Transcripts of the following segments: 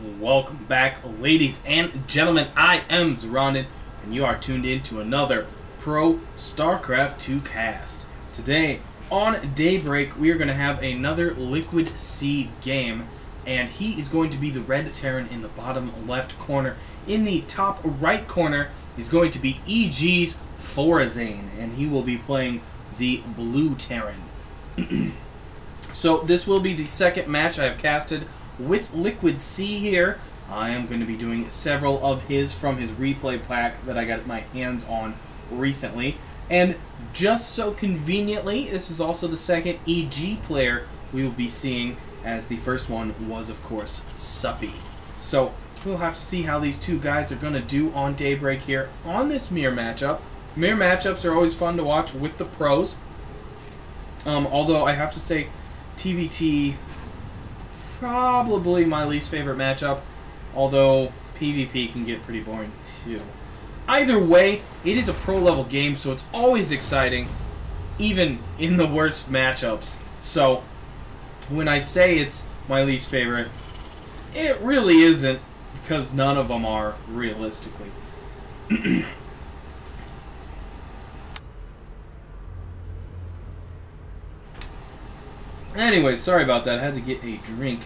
Welcome back, ladies and gentlemen. I am Zoronden, and you are tuned in to another Pro Starcraft 2 cast. Today, on Daybreak, we are going to have another LiquidSea game, and he is going to be the red Terran in the bottom left corner. In the top right corner is going to be EGThorZain, and he will be playing the blue Terran. So this will be the second match I have casted with LiquidSea here. I am going to be doing several of his from his replay pack that I got my hands on recently. And just so conveniently, this is also the second EG player we will be seeing, as the first one was, of course, Suppy. So we'll have to see how these two guys are going to do on Daybreak here on this mirror matchup. Mirror matchups are always fun to watch with the pros. Although I have to say, TVT, probably my least favorite matchup, although PvP can get pretty boring too. Either way, it is a pro-level game, so it's always exciting, even in the worst matchups. So, when I say it's my least favorite, it really isn't, because none of them are, realistically. Anyways, sorry about that. I had to get a drink.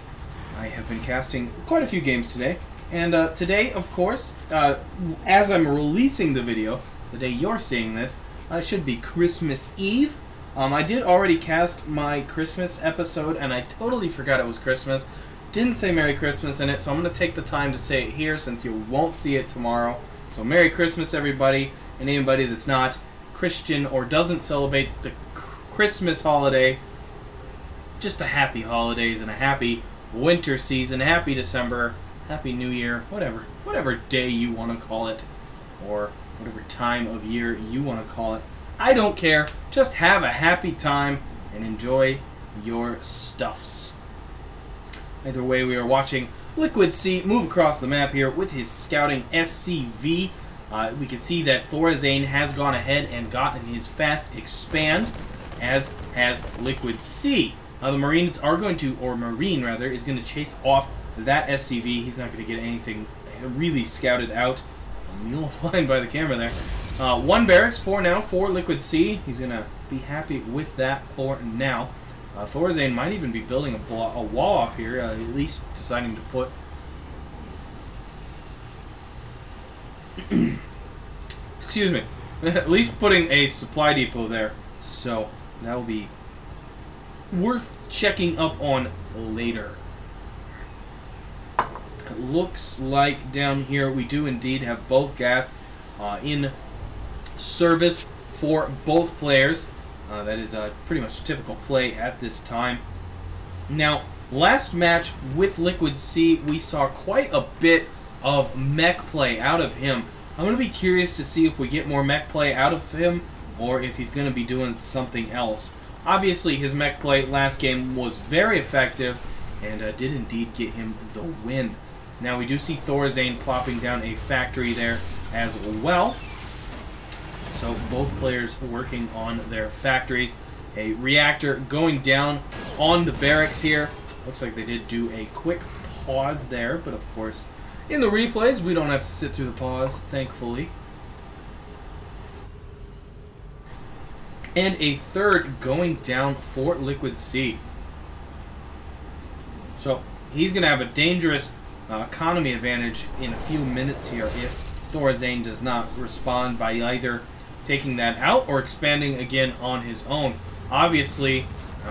I have been casting quite a few games today. And today, of course, as I'm releasing the video, the day you're seeing this, should be Christmas Eve. I did already cast my Christmas episode, and I totally forgot it was Christmas. Didn't say Merry Christmas in it, so I'm going to take the time to say it here since you won't see it tomorrow. So Merry Christmas, everybody, and anybody that's not Christian or doesn't celebrate the Christmas holiday. Just a happy holidays and a happy winter season, happy December, happy New Year, whatever day you want to call it, or whatever time of year you want to call it. I don't care. Just have a happy time and enjoy your stuffs. Either way, we are watching LiquidSea move across the map here with his scouting SCV. We can see that ThorZain has gone ahead and gotten his fast expand, as has LiquidSea. The Marines are going to, or Marine rather, is going to chase off that SCV. He's not going to get anything really scouted out. A mule flying by the camera there. One barracks for now for LiquidSea. He's going to be happy with that for now. ThorZain might even be building a wall off here, at least deciding to put... Excuse me. At least putting a supply depot there. So, that will be worth checking up on later. It looks like down here we do indeed have both gas in service for both players. That is a pretty much typical play at this time. Now, last match with LiquidSea, we saw quite a bit of mech play out of him. I'm going to be curious to see if we get more mech play out of him, or if he's going to be doing something else. Obviously, his mech play last game was very effective, and did indeed get him the win. Now, we do see ThorZain plopping down a factory there as well. So, both players working on their factories. A reactor going down on the barracks here. Looks like they did do a quick pause there, but of course, in the replays, we don't have to sit through the pause, thankfully. And a third going down for LiquidSea. So he's going to have a dangerous economy advantage in a few minutes here if ThorZain does not respond by either taking that out or expanding again on his own. Obviously,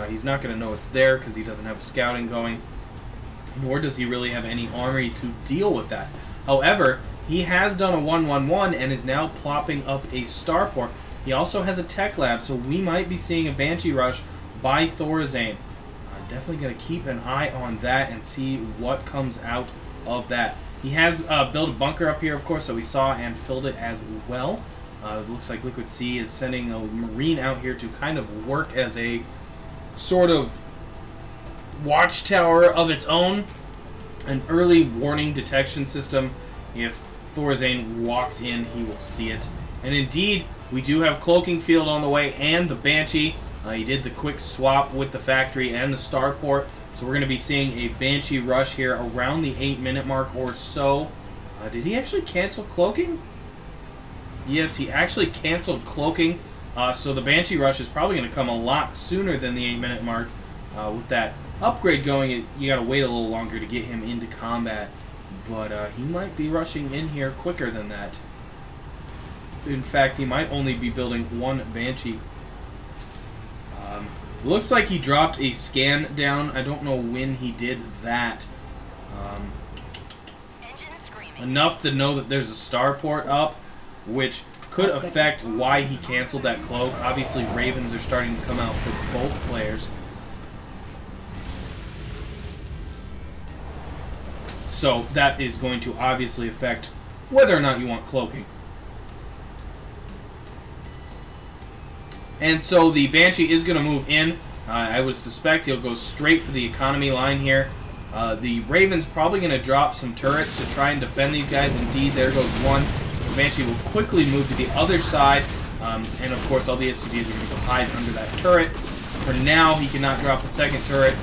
he's not going to know it's there because he doesn't have a scouting going, nor does he really have any armory to deal with that. However, he has done a 1-1-1 and is now plopping up a starport. He also has a tech lab, so we might be seeing a Banshee rush by ThorZain. Definitely going to keep an eye on that and see what comes out of that. He has built a bunker up here, of course, that we saw, and filled it as well. It looks like LiquidSea is sending a Marine out here to kind of work as a sort of watchtower of its own. An early warning detection system. If ThorZain walks in, he will see it. And indeed, we do have Cloaking Field on the way and the Banshee. He did the quick swap with the factory and the starport So we're going to be seeing a Banshee rush here around the 8-minute mark or so. Did he actually cancel cloaking? Yes, he actually canceled cloaking. So the Banshee rush is probably going to come a lot sooner than the 8-minute mark. With that upgrade going, you got to wait a little longer to get him into combat. But he might be rushing in here quicker than that. In fact, he might only be building one Banshee. Looks like he dropped a scan down. I don't know when he did that. Enough to know that there's a starport up, which could affect why he canceled that cloak. Obviously, Ravens are starting to come out for both players. So that is going to obviously affect whether or not you want cloaking. And so the Banshee is going to move in. I would suspect he'll go straight for the economy line here. The Raven's probably going to drop some turrets to try and defend these guys. Indeed, there goes one. The Banshee will quickly move to the other side. And of course, all the SCVs are going to go hide under that turret. For now, he cannot drop a second turret.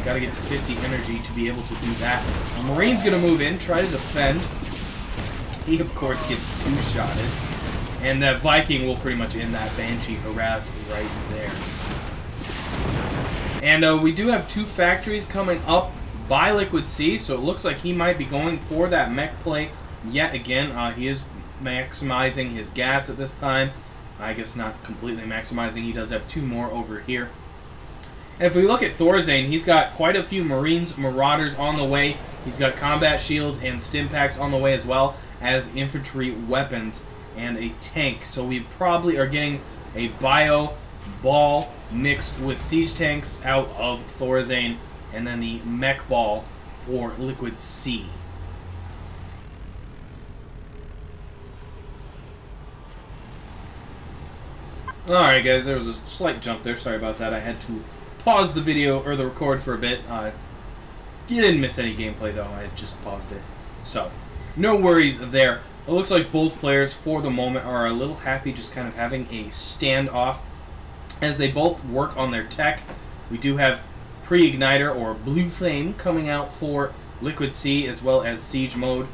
Got to get to 50 energy to be able to do that. The Marine's going to move in, try to defend. He, of course, gets two-shotted. And that Viking will pretty much end that Banshee harass right there. And we do have two factories coming up by LiquidSea, so it looks like he might be going for that mech play yet again. He is maximizing his gas at this time. I guess not completely maximizing. He does have two more over here. And if we look at EGThorZain, he's got quite a few Marines, Marauders on the way. He's got combat shields and stim packs on the way as well as infantry weapons and a tank. So we probably are getting a bio ball mixed with siege tanks out of EGThorZain and then the mech ball for LiquidSea. Alright guys, there was a slight jump there. Sorry about that. I had to pause the video or the record for a bit. You didn't miss any gameplay though. I just paused it. So, no worries there. It looks like both players for the moment are a little happy just kind of having a standoff as they both work on their tech. We do have pre-igniter or blue flame coming out for LiquidSea as well as siege mode.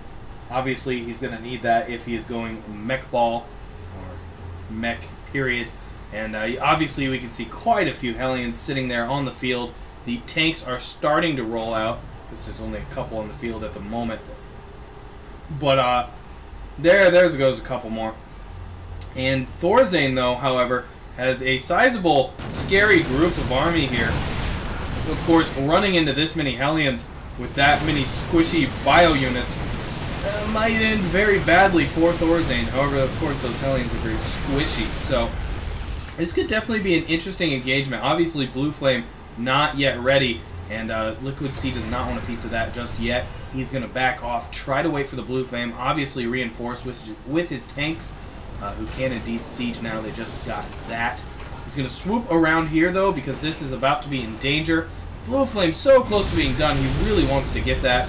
Obviously he's going to need that if he is going mech ball or mech period. And obviously we can see quite a few Hellions sitting there on the field. The tanks are starting to roll out. This is only a couple on the field at the moment. But there goes a couple more. And EGThorZain, though, however, has a sizable, scary group of army here. Of course, running into this many Hellions with that many squishy bio units might end very badly for EGThorZain. However, of course, those Hellions are very squishy. So this could definitely be an interesting engagement. Obviously, Blue Flame not yet ready, and LiquidSea does not want a piece of that just yet. He's going to back off, try to wait for the Blue Flame, obviously reinforce with his tanks, who can indeed siege now. They just got that. He's going to swoop around here, though, because this is about to be in danger. Blue Flame so close to being done. He really wants to get that.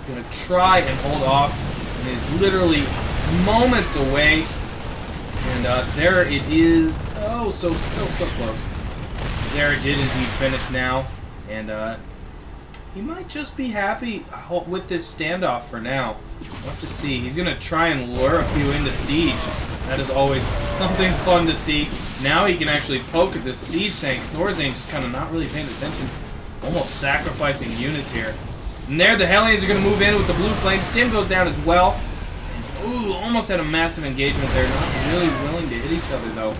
Going to try and hold off, and is literally moments away. And there it is. Oh, still so close. There it did indeed finish now. And he might just be happy with this standoff for now. We'll have to see. He's going to try and lure a few into siege. That is always something fun to see. Now he can actually poke at this siege tank. EGThorZain just kind of not really paying attention. Almost sacrificing units here. And there the Hellions are going to move in with the Blue Flame. Stim goes down as well. And, ooh, almost had a massive engagement there. Not really willing to hit each other, though.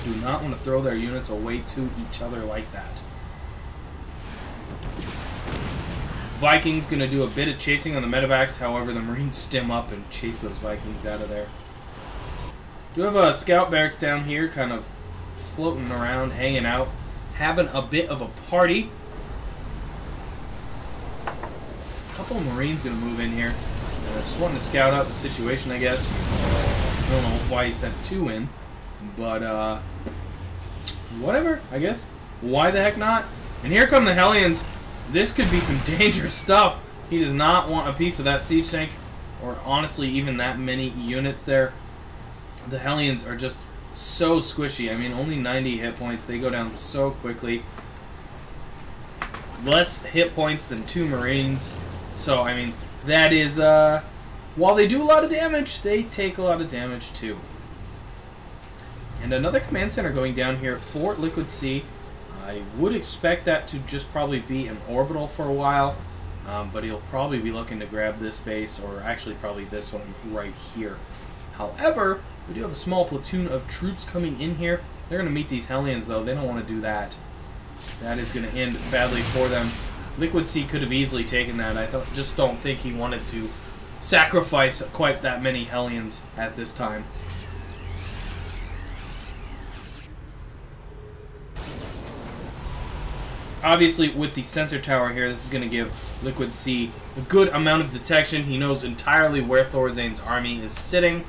Do not want to throw their units away to each other like that. Vikings going to do a bit of chasing on the medevacs. However, the Marines stim up and chase those Vikings out of there. Do have a scout barracks down here, kind of floating around, hanging out, having a bit of a party. A couple of Marines going to move in here. Just wanting to scout out the situation, I guess. I don't know why he sent two in, but whatever, I guess. Why the heck not? And here come the Hellions. This could be some dangerous stuff. He does not want a piece of that siege tank, or honestly even that many units there. The Hellions are just so squishy. I mean, only 90 hit points. They go down so quickly. less hit points than 2 Marines. So, I mean, that is, while they do a lot of damage, they take a lot of damage too. And another command center going down here for LiquidSea. I would expect that to just probably be an orbital for a while, but he'll probably be looking to grab this base, or actually probably this one right here. However, we do have a small platoon of troops coming in here. They're going to meet these Hellions, though. They don't want to do that. That is going to end badly for them. LiquidSea could have easily taken that. I just don't think he wanted to sacrifice quite that many Hellions at this time. Obviously, with the sensor tower here, this is going to give LiquidSea a good amount of detection. He knows entirely where ThorZain's army is sitting,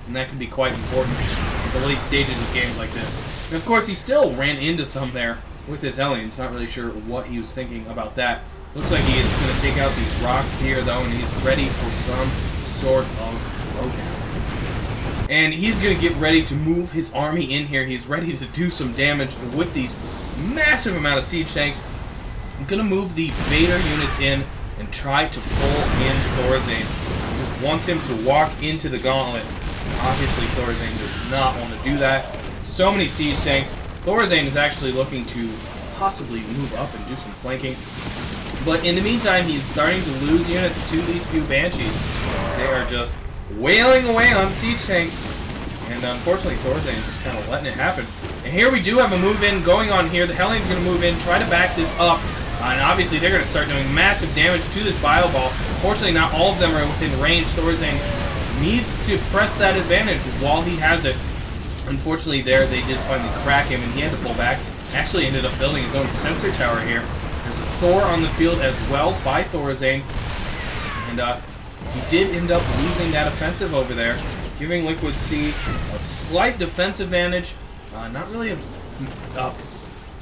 and that can be quite important at the late stages of games like this. And of course, he still ran into some there with his Hellions. Not really sure what he was thinking about that. Looks like he is going to take out these rocks here, though, and he's ready for some sort of throwdown. And he's going to get ready to move his army in here. He's ready to do some damage with these massive amount of siege tanks. I'm going to move the Vader units in and try to pull in ThorZain. He just wants him to walk into the gauntlet. Obviously, ThorZain does not want to do that. So many siege tanks. ThorZain is actually looking to possibly move up and do some flanking. But in the meantime, he's starting to lose units to these few Banshees. They are just wailing away on siege tanks. And unfortunately, ThorZain is just kind of letting it happen. And here we do have a move-in going on here. The Hellion's going to move in, try to back this up. And obviously, they're going to start doing massive damage to this Bile Ball. Fortunately, not all of them are within range. ThorZain needs to press that advantage while he has it. Unfortunately, there they did finally crack him, and he had to pull back. Actually ended up building his own sensor tower here. There's a Thor on the field as well by ThorZain. And he did end up losing that offensive over there, giving LiquidSea a slight defense advantage. Not really a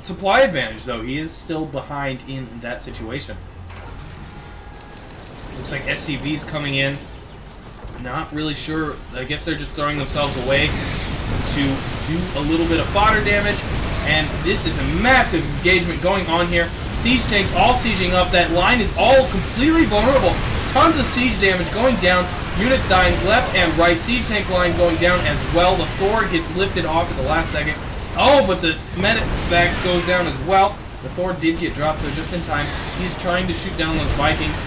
supply advantage, though. He is still behind in that situation. Looks like SCV's coming in. Not really sure. I guess they're just throwing themselves away to do a little bit of fodder damage. And this is a massive engagement going on here. Siege tanks all sieging up. That line is all completely vulnerable. Tons of siege damage going down. Units dying left and right. Siege tank line going down as well. The Thor gets lifted off at the last second. Oh, but this medevac goes down as well. The Thor did get dropped there just in time. He's trying to shoot down those Vikings,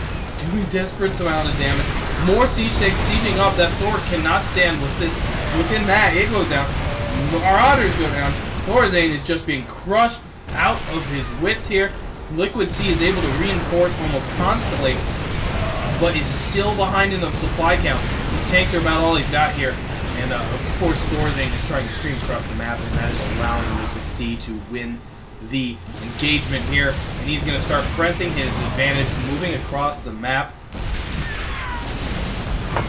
doing a desperate amount of damage. More siege tanks sieging up. That Thor cannot stand within that. It goes down. Marauders go down. ThorZain is just being crushed out of his wits here. LiquidSea is able to reinforce almost constantly, but is still behind in the supply count. These tanks are about all he's got here. And of course, ThorZain is trying to stream across the map, and that is allowing LiquidSea to win the engagement here. And he's going to start pressing his advantage, moving across the map,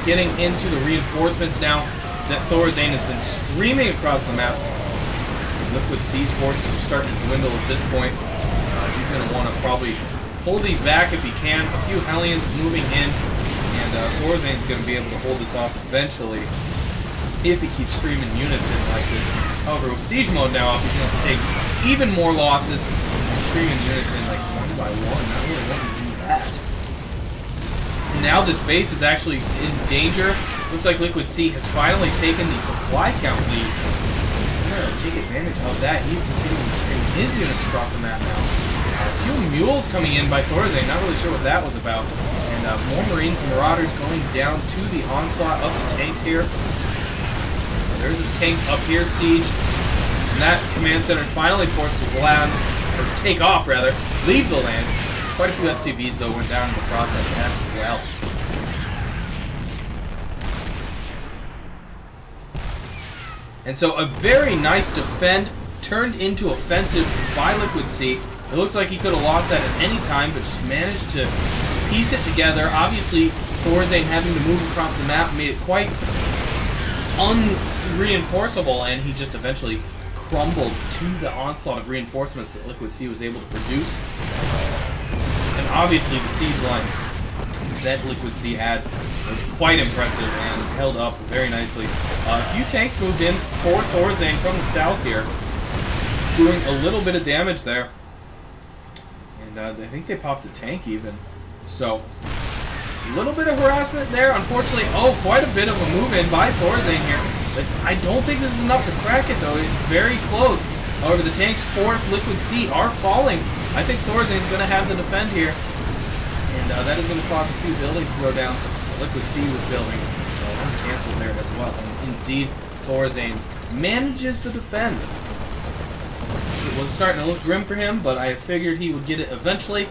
getting into the reinforcements now that ThorZain has been streaming across the map. LiquidSea's forces are starting to dwindle at this point. He's going to want to probably pull these back if he can. A few Hellions moving in, and ThorZain's going to be able to hold this off eventually if he keeps streaming units in like this. However, with siege mode now up, he's going to take even more losses. He's streaming units in like one by one. Not really wanting to do that. Now this base is actually in danger. Looks like LiquidSea has finally taken the supply count lead. He's going to take advantage of that. He's continuing to stream his units across the map now. A few mules coming in by ThorZain. Not really sure what that was about. And more Marines and Marauders going down to the onslaught of the tanks here. There's this tank up here, sieged. And that command center finally forced to land, or take off rather, leave the land. Quite a few SCVs though went down in the process as well. And so a very nice defend turned into offensive by LiquidSea. It looked like he could have lost that at any time, but just managed to piece it together. Obviously, ThorZain having to move across the map made it quite unreinforceable, and he just eventually crumbled to the onslaught of reinforcements that LiquidSea was able to produce. And obviously, the siege line that LiquidSea had was quite impressive and held up very nicely. A few tanks moved in for ThorZain from the south here, doing a little bit of damage there. And I think they popped a tank even. So, a little bit of harassment there. Unfortunately, quite a bit of a move in by ThorZain here. I don't think this is enough to crack it, though. It's very close. However, the tank's 4th LiquidSea are falling. I think ThorZain's going to have to defend here. And that is going to cause a few buildings to go down. LiquidSea was building. One canceled there as well. And indeed, ThorZain manages to defend. It was starting to look grim for him, but I figured he would get it eventually.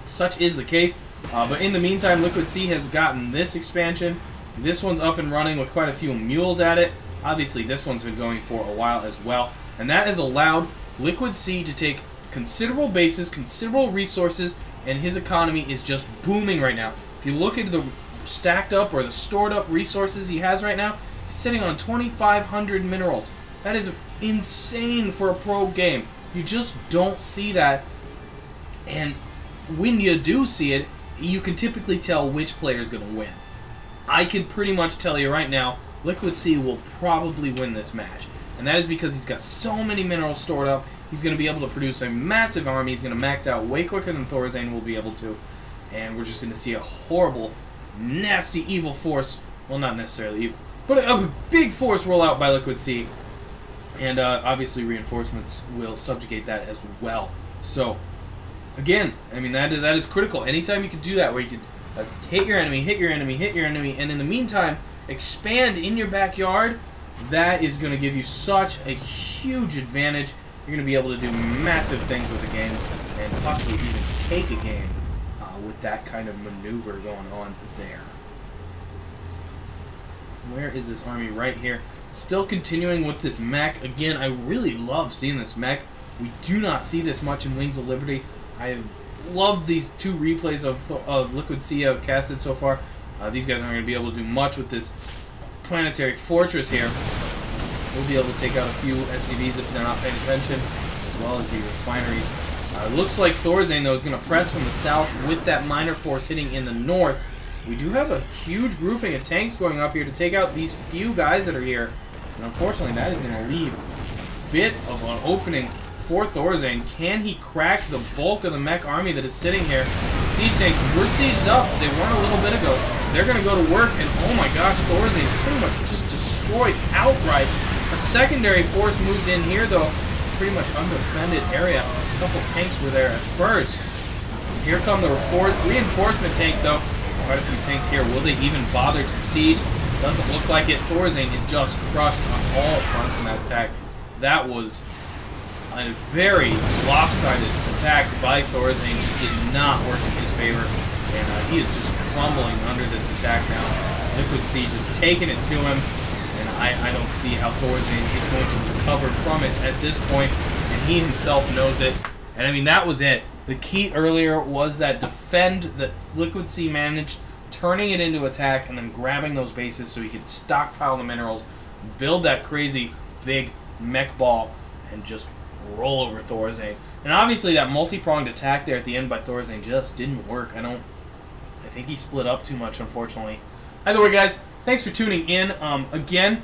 Such is the case. But in the meantime, LiquidSea has gotten this expansion. This one's up and running with quite a few mules at it. Obviously, this one's been going for a while as well. And that has allowed LiquidSea to take considerable bases, considerable resources, and his economy is just booming right now. If you look at the stacked up or the stored up resources he has right now, he's sitting on 2,500 minerals. That is insane for a pro game. You just don't see that. And when you do see it, you can typically tell which player is going to win. I can pretty much tell you right now, LiquidSea will probably win this match. And that is because he's got so many minerals stored up. He's going to be able to produce a massive army. He's going to max out way quicker than ThorZain will be able to. And we're just going to see a horrible, nasty, evil force. Well, not necessarily evil, but a big force roll out by LiquidSea. And obviously reinforcements will subjugate that as well. So, again, I mean, that is critical. Anytime you can do that, where you can hit your enemy, hit your enemy, hit your enemy, and in the meantime, expand in your backyard, that is going to give you such a huge advantage. You're going to be able to do massive things with a game and possibly even take a game with that kind of maneuver going on there. Where is this army? Right here. Still continuing with this mech. Again, I really love seeing this mech. We do not see this much in Wings of Liberty. I have loved these 2 replays of LiquidSea casted so far. These guys aren't going to be able to do much with this planetary fortress here. We'll be able to take out a few SCVs if they're not paying attention, as well as the refineries. Looks like ThorZain, though, is going to press from the south with that minor force hitting in the north. We do have a huge grouping of tanks going up here to take out these few guys that are here. And unfortunately, that is going to leave a bit of an opening for ThorZain. Can he crack the bulk of the mech army that is sitting here? The siege tanks were sieged up. They weren't a little bit ago. They're going to go to work, and oh my gosh, ThorZain pretty much just destroyed outright. A secondary force moves in here, though. Pretty much undefended area. A couple tanks were there at first. Here come the reinforcement tanks, though. Quite a few tanks here. Will they even bother to siege? Doesn't look like it. ThorZain is just crushed on all fronts in that attack. That was a very lopsided attack by ThorZain. Just did not work in his favor. And he is just crumbling under this attack now. LiquidSea just taking it to him. And I don't see how ThorZain is going to recover from it at this point. And he himself knows it. And I mean, that was it. The key earlier was that defend that LiquidSea managed, turning it into attack and then grabbing those bases so he could stockpile the minerals, build that crazy big mech ball, and just roll over ThorZain. And obviously that multi-pronged attack there at the end by ThorZain just didn't work. I think he split up too much, unfortunately. Either way, guys, thanks for tuning in. Again,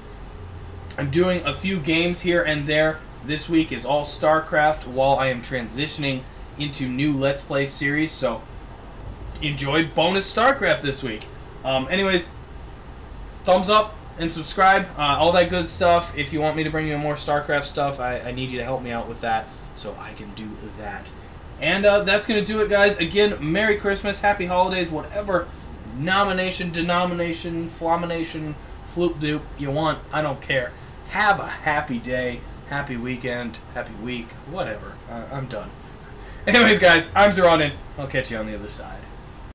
I'm doing a few games here and there. This week is all Starcraft while I am transitioning into new Let's Play series, so enjoy bonus Starcraft this week. Anyways, thumbs up and subscribe, all that good stuff. If you want me to bring you more Starcraft stuff, I need you to help me out with that, so I can do that. And that's going to do it, guys. Again, Merry Christmas, Happy Holidays, whatever nomination, denomination, flamination, floop-doop you want, I don't care. Have a happy day, happy weekend, happy week, whatever. I'm done. Anyways, guys, I'm Zoronden. I'll catch you on the other side.